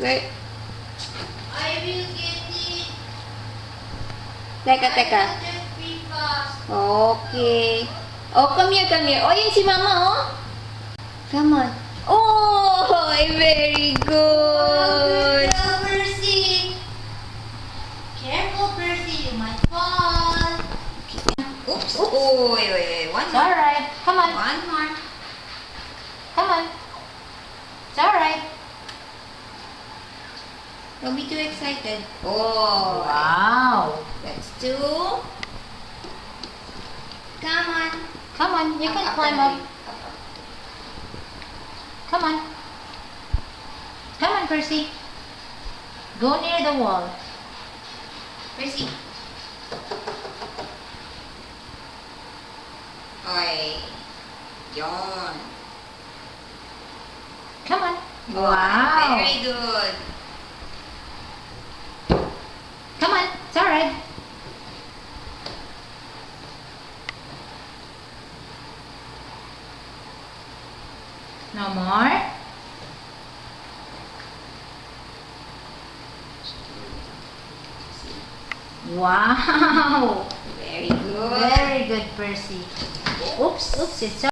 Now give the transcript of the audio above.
Wait. I will get it. Teka. I will just be fast. Okay. Oh, come here. Oh, yan si Mama, oh. Come on. Oh, very good. Good job, Percy. Careful, Percy. You might fall. Oops. Oh, wait. One It's more. alright. Come on. One more. Come on. It's alright. Don't be too excited. Oh, Wow. That's two. Come on. Come on. You can Up, climb up. up. Come on. Come on, Percy. Go near the wall. Percy. Oy. Yon. Come on. Very good. Come on. It's alright. No more. Wow. Very good. Very good, Percy. Oops. It's